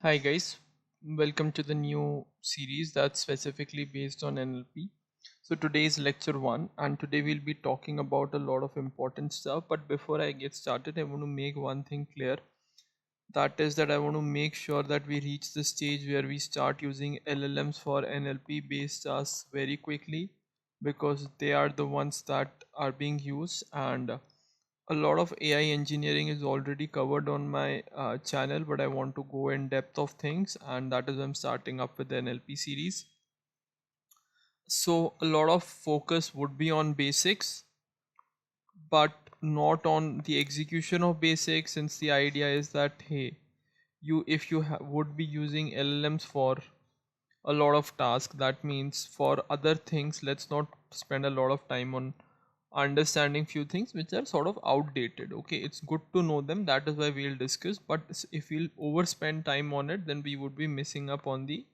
Hi guys, welcome to the new series that's specifically based on NLP. So today is lecture 1 and today we'll be talking about a lot of important stuff, but before I get started I want to make one thing clear. That is that I want to make sure that we reach the stage where we start using LLMs for NLP based tasks very quickly because they are the ones that are being used, and a lot of AI engineering is already covered on my channel, but I want to go in depth of things, and that is why I'm starting up with the NLP series. So a lot of focus would be on basics, but not on the execution of basics, since the idea is that hey, you if you would be using LLMs for a lot of tasks, that means for other things let's not spend a lot of time on understanding few things which are sort of outdated. Okay, it's good to know them, that is why we'll discuss, but if we'll overspend time on it, then we would be missing up on the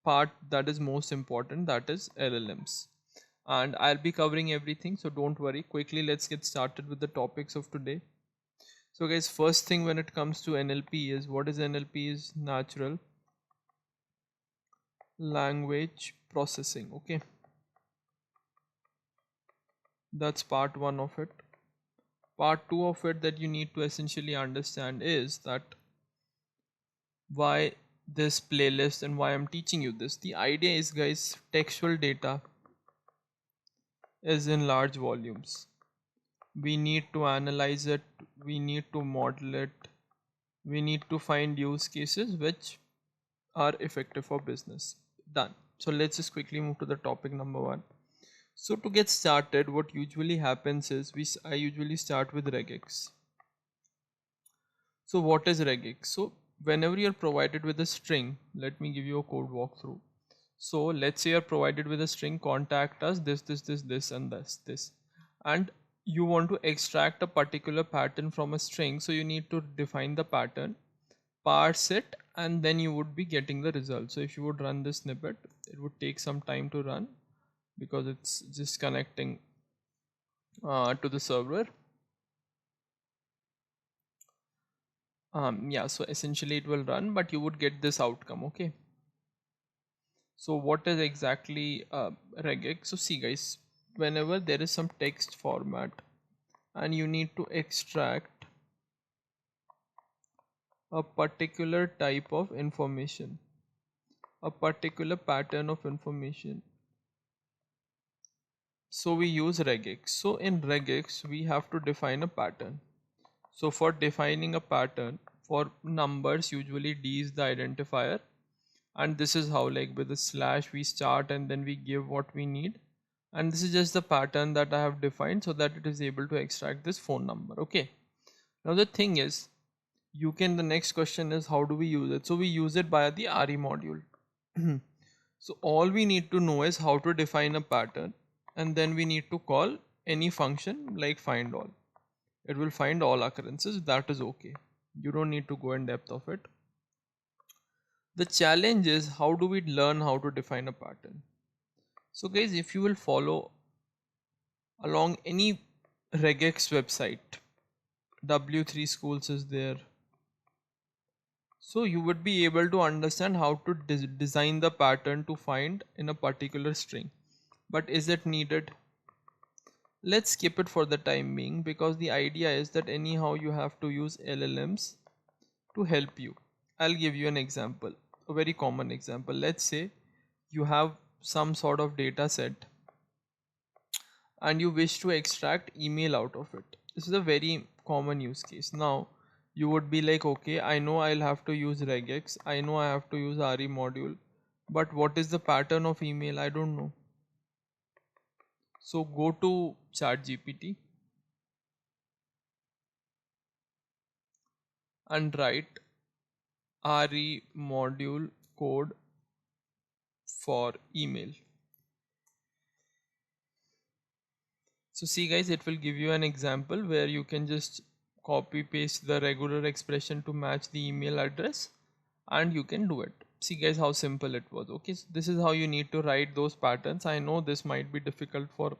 part that is most important, that is LLMs. And I'll be covering everything, so don't worry. Quickly, let's get started with the topics of today. So guys, first thing when it comes to NLP is, what is NLP? Is natural language processing. Okay, that's part one of it. Part two of it that you need to essentially understand is that why this playlist and why I'm teaching you this. The idea is, guys, textual data is in large volumes. We need to analyze it, we need to model it, we need to find use cases which are effective for business. Done. So let's just quickly move to the topic number one. So to get started, what usually happens is I usually start with regex. So what is regex? So whenever you're provided with a string, let me give you a code walkthrough. So let's say you're provided with a string, contact us this and this, and you want to extract a particular pattern from a string. So you need to define the pattern, parse it, and then you would be getting the result. So if you would run this snippet, it would take some time to run because it's just connecting to the server. Yeah, so essentially it will run, but you would get this outcome. Okay, so what is exactly regex? So see guys, whenever there is some text format and you need to extract a particular type of information, a particular pattern of information, so we use regex. So in regex we have to define a pattern. So for defining a pattern, for numbers usually D is the identifier, and this is how, like, with a slash we start and then we give what we need, and this is just the pattern that I have defined so that it is able to extract this phone number. Okay, now the thing is, you can, the next question is, how do we use it? So we use it via the RE module. So all we need to know is how to define a pattern, and then we need to call any function like find all. It will find all occurrences. That is okay, you don't need to go in depth of it. The challenge is, how do we learn how to define a pattern? So guys, if you will follow along any regex website, W3 schools is there, so you would be able to understand how to design the pattern to find in a particular string. But is it needed? Let's skip it for the time being, because the idea is that anyhow you have to use LLMs to help you. I'll give you an example, a very common example. Let's say you have some sort of data set and you wish to extract email out of it. This is a very common use case. Now you would be like, okay, I know I'll have to use regex, I know I have to use RE module, but what is the pattern of email? I don't know. So go to ChatGPT and write RE module code for email. So see guys, it will give you an example where you can just copy paste the regular expression to match the email address, and you can do it. See guys how simple it was. Okay, so this is how you need to write those patterns. I know this might be difficult for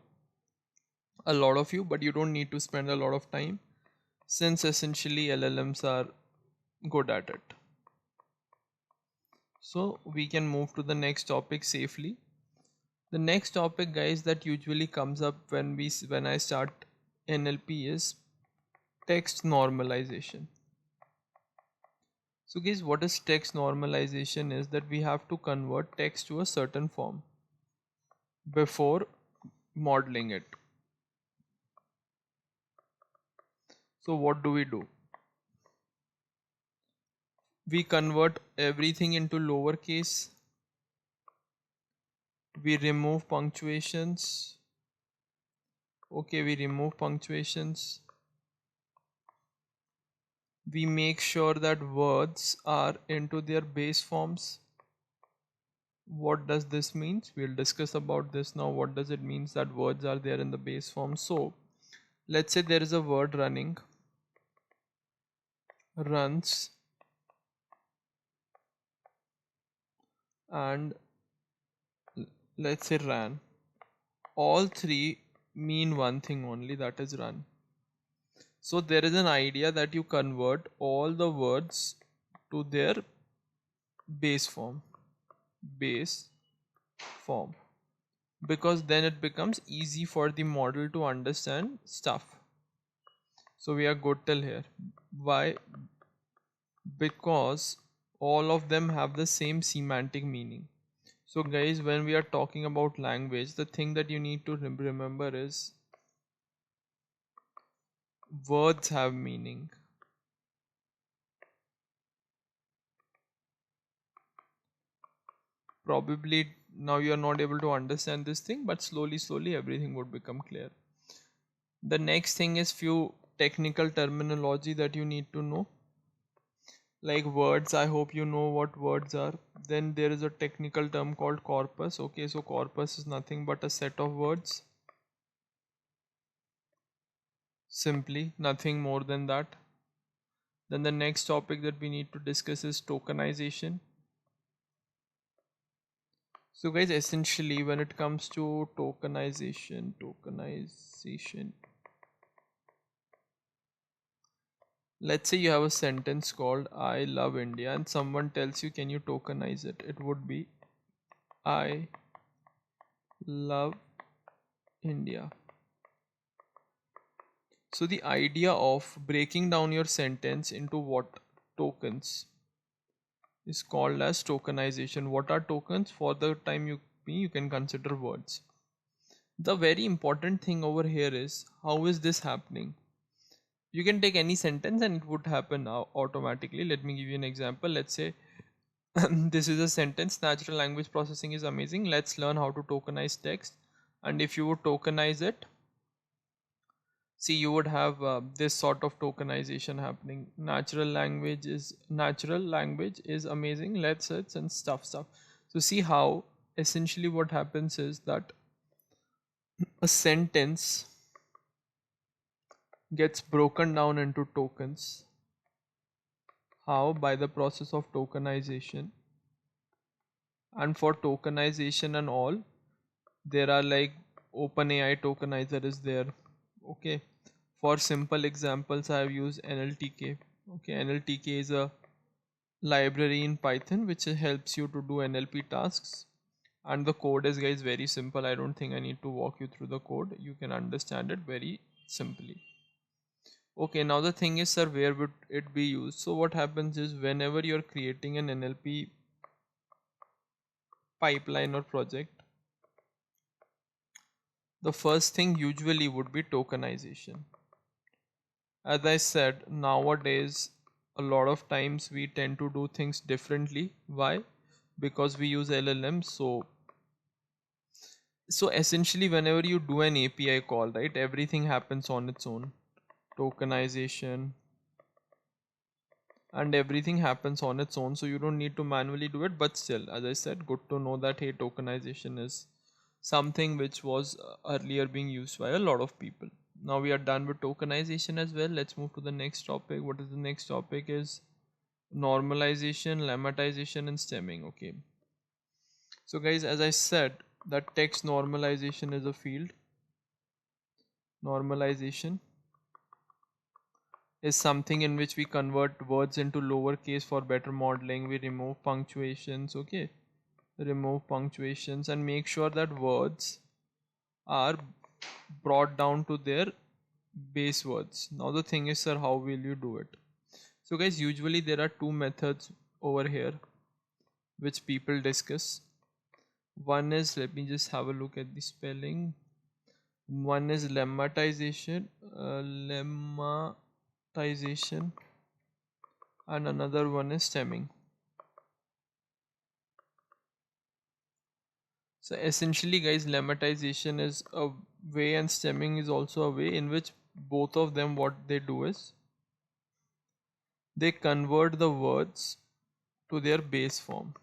a lot of you, but you don't need to spend a lot of time, since essentially LLMs are good at it. So we can move to the next topic safely. The next topic, guys, that usually comes up when I start NLP is text normalization. So guys, what is text normalization is that we have to convert text to a certain form before modeling it. So what do? We convert everything into lowercase. We remove punctuations. Okay, we remove punctuations. We make sure that words are into their base forms. What does this mean? We'll discuss about this now. What does it mean that words are there in the base form? So let's say there is a word running, runs, and let's say ran. All three mean one thing only, that is run. So there is an idea that you convert all the words to their base form, base form, because then it becomes easy for the model to understand stuff. So we are good till here. Why? Because all of them have the same semantic meaning. So guys, when we are talking about language, the thing that you need to remember is words have meaning. Probably now you are not able to understand this thing, but slowly everything would become clear. The next thing is few technical terminology that you need to know, like words. I hope you know what words are. Then there is a technical term called corpus. Okay, so corpus is nothing but a set of words, simply nothing more than that. Then the next topic that we need to discuss is tokenization. So guys, essentially when it comes to tokenization, let's say you have a sentence called I love India and someone tells you, can you tokenize it? It would be I love India. So the idea of breaking down your sentence into what tokens is called as tokenization. What are tokens? For the time you can consider words. The very important thing over here is how is this happening? You can take any sentence and it would happen automatically. Let me give you an example. Let's say this is a sentence, natural language processing is amazing, let's learn how to tokenize text. And if you would tokenize it, see, you would have this sort of tokenization happening. Natural language is amazing, let's search and stuff. So see how essentially what happens is that a sentence gets broken down into tokens. How? By the process of tokenization. And for tokenization and all, there are like OpenAI tokenizer is there. Okay, for simple examples I have used NLTK. Okay, NLTK is a library in Python which helps you to do NLP tasks, and the code is, guys, very simple. I don't think I need to walk you through the code, you can understand it very simply. Okay, now the thing is, sir, where would it be used? So what happens is, whenever you're creating an NLP pipeline or project, the first thing usually would be tokenization. As I said, nowadays a lot of times we tend to do things differently. Why? Because we use LLM. So essentially whenever you do an API call, right, everything happens on its own. Tokenization and everything happens on its own, so you don't need to manually do it. But still, as I said, good to know that hey, tokenization is something which was earlier being used by a lot of people. Now we are done with tokenization as well. Let's move to the next topic. What is the next topic? Is normalization, lemmatization, and stemming. Okay, so guys, as I said, that text normalization is a field. Normalization, is something in which we convert words into lowercase for better modeling. We remove punctuations, okay? Remove punctuations and make sure that words are brought down to their base words. Now the thing is, sir, how will you do it? So guys, usually there are two methods over here which people discuss. One is, let me just have a look at the spelling. One is lemmatization, and another one is stemming. So essentially guys, lemmatization is a way and stemming is also a way in which both of them, what they do is they convert the words to their base form.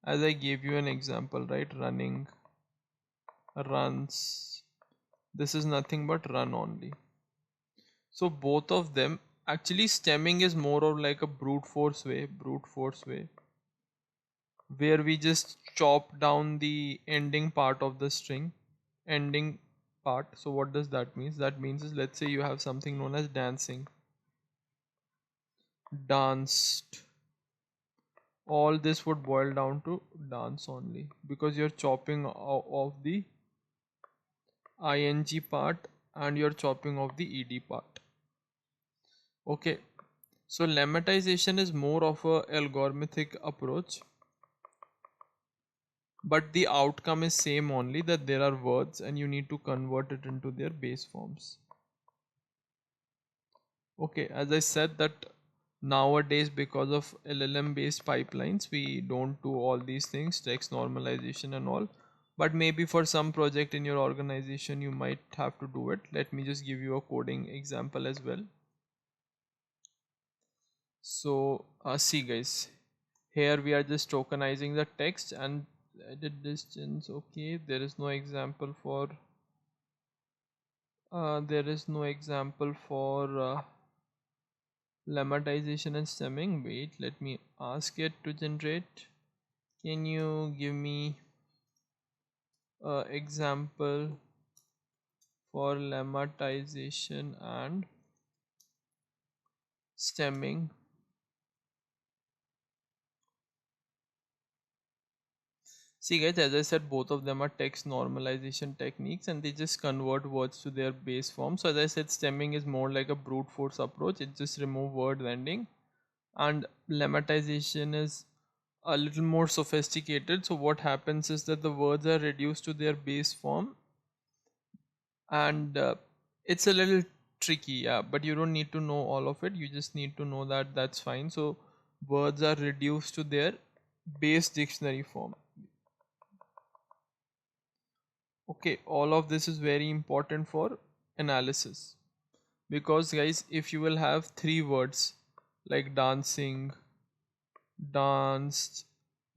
As I gave you an example, right? Running, runs. This is nothing but run only. So both of them, actually stemming is more of like a brute force way, where we just chop down the ending part of the string, ending part. So what does that mean? That means is, let's say you have something known as dancing, danced. All this would boil down to dance only, because you're chopping off the ing part and you're chopping off the ed part. Okay, so lemmatization is more of a algorithmic approach, but the outcome is same only, that there are words and you need to convert it into their base forms. Okay, as I said that nowadays because of LLM based pipelines we don't do all these things, text normalization and all, but maybe for some project in your organization you might have to do it. Let me just give you a coding example as well. So see guys, here we are just tokenizing the text and edit distance. Okay, there is no example for lemmatization and stemming. Wait, let me ask it to generate. Can you give me example for lemmatization and stemming? See guys, as I said, both of them are text normalization techniques and they just convert words to their base form. So as I said, stemming is more like a brute force approach. It just remove word ending, and lemmatization is a little more sophisticated. So what happens is that the words are reduced to their base form, and it's a little tricky, yeah, but you don't need to know all of it. You just need to know that that's fine. So words are reduced to their base dictionary form. Okay, all of this is very important for analysis, because guys, if you will have three words like dancing, danced,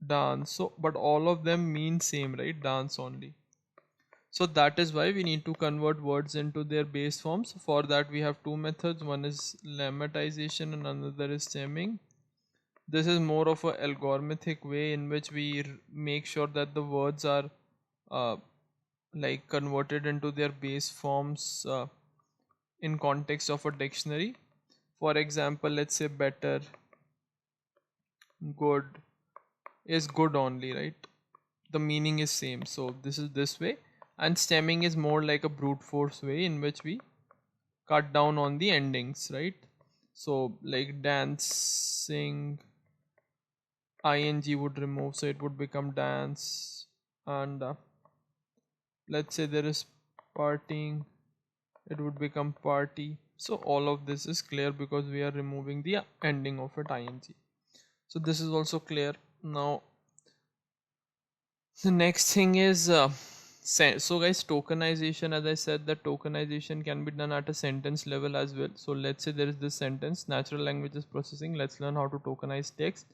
dance, so but all of them mean same, right? Dance only. So that is why we need to convert words into their base forms. For that we have two methods. One is lemmatization and another is stemming. This is more of a algorithmic way in which we make sure that the words are uh, like converted into their base forms in context of a dictionary. For example, let's say better, good is good only, right? The meaning is same, so this is this way. And stemming is more like a brute force way in which we cut down on the endings, right? So like dancing, ing would remove, so it would become dance. And let's say there is partying, it would become party. So all of this is clear because we are removing the ending of it, ing. So this is also clear. Now the next thing is so guys, tokenization. As I said, that tokenization can be done at a sentence level as well. So let's say there is this sentence, natural languages processing, let's learn how to tokenize text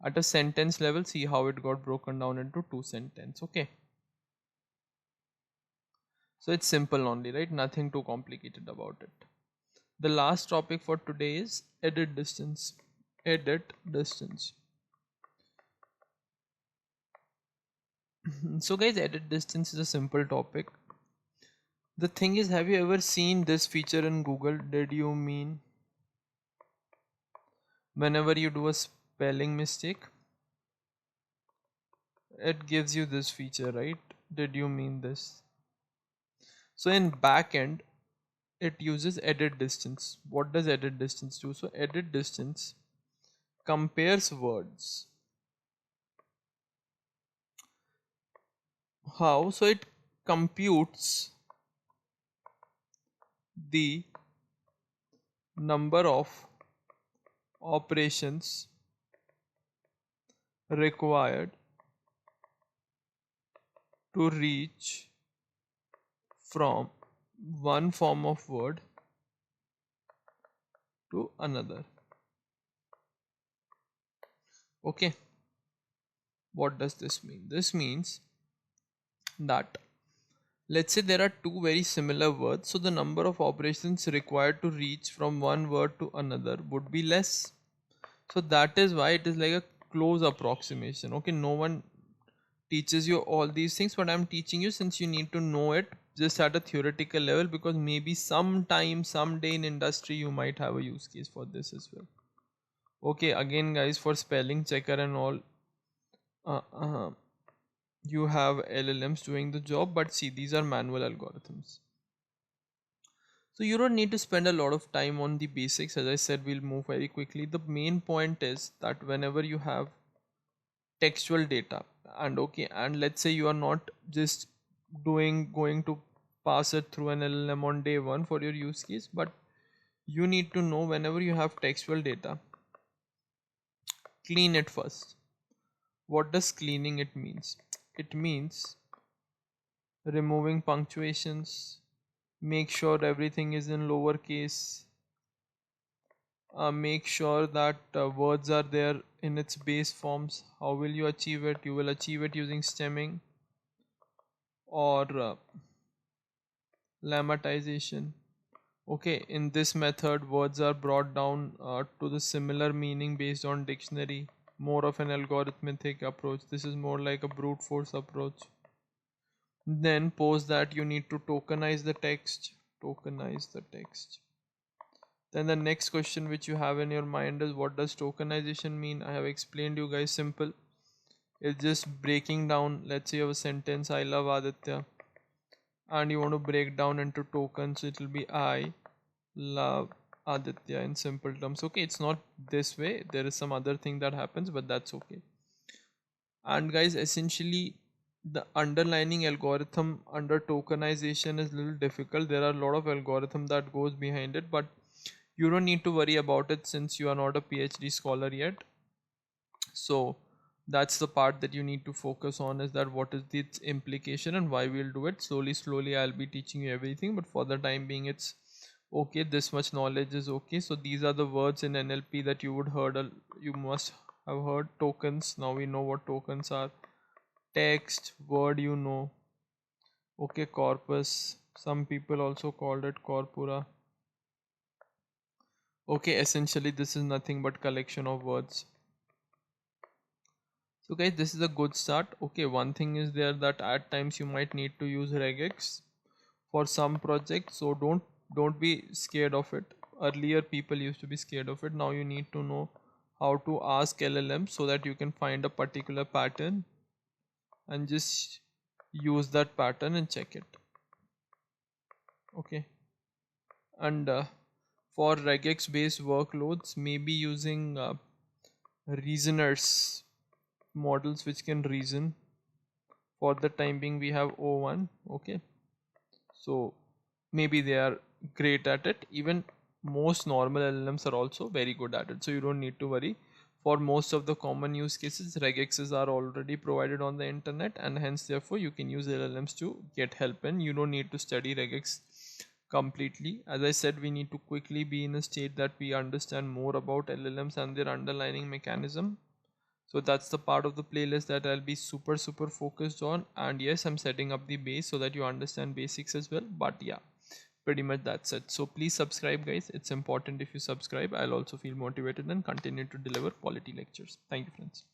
at a sentence level. See how it got broken down into two sentences. Okay, so it's simple only, right? Nothing too complicated about it. The last topic for today is edit distance. Edit distance. So guys, edit distance is a simple topic The thing is, have you ever seen this feature in Google? Did you mean whenever you do a spelling mistake, it gives you this feature, right? Did you mean this? So in backend, it uses edit distance. What does edit distance do? So edit distance compares words. How? So it computes the number of operations required to reach from one form of word to another. Okay, what does this mean? This means that, let's say there are two very similar words, so the number of operations required to reach from one word to another would be less. So that is why it is like a close approximation. Okay, no one teaches you all these things, but I'm teaching you since you need to know it just at a theoretical level, because maybe sometime, someday in industry you might have a use case for this as well. Okay, again guys, for spelling checker and all, uh, uh, you have LLMs doing the job, but see, these are manual algorithms. So you don't need to spend a lot of time on the basics. As I said, we'll move very quickly. The main point is that whenever you have textual data, and okay, and let's say you are not just going to pass it through an LLM on day one for your use case, but you need to know whenever you have textual data, clean it first. What does cleaning it means? It means removing punctuations, make sure everything is in lowercase, make sure that words are there in its base forms. How will you achieve it? You will achieve it using stemming or lemmatization. Okay, in this method, words are brought down to the similar meaning based on dictionary. More of an algorithmic approach. This is more like a brute force approach. Then post that you need to tokenize the text. Tokenize the text. Then the next question which you have in your mind is, what does tokenization mean? I have explained you guys simple. It's just breaking down. Let's say you have a sentence, I love Aditya, and you want to break down into tokens. It will be I love Aditya in simple terms. Okay, it's not this way. There is some other thing that happens, but that's okay. And guys, essentially the underlining algorithm under tokenization is a little difficult. There are a lot of algorithm that goes behind it, but you don't need to worry about it since you are not a PhD scholar yet. So that's the part that you need to focus on, is that what is its implication and why we'll do it. Slowly I'll be teaching you everything, but for the time being it's okay. This much knowledge is okay. So these are the words in NLP that you would heard, you must have heard. Tokens, now we know what tokens are. Text, word, you know. Okay, corpus, some people also called it corpora. Okay, essentially this is nothing but collection of words. So guys, this is a good start. Okay, one thing is there that at times you might need to use regex for some projects, so don't be scared of it. Earlier people used to be scared of it. Now you need to know how to ask LLM so that you can find a particular pattern and just use that pattern and check it. Okay, and for regex based workloads, maybe using reasoners, models which can reason. For the time being we have O1. Okay, so maybe they are great at it. Even most normal LLMs are also very good at it, so you don't need to worry. For most of the common use cases, regexes are already provided on the internet, and hence therefore you can use LLMs to get help, and you don't need to study regex completely. As I said, we need to quickly be in a state that we understand more about LLMs and their underlying mechanism. So that's the part of the playlist that I'll be super focused on. And yes, I'm setting up the base so that you understand basics as well. But yeah, pretty much that's it. So please subscribe guys. It's important. If you subscribe, I'll also feel motivated and continue to deliver quality lectures. Thank you friends.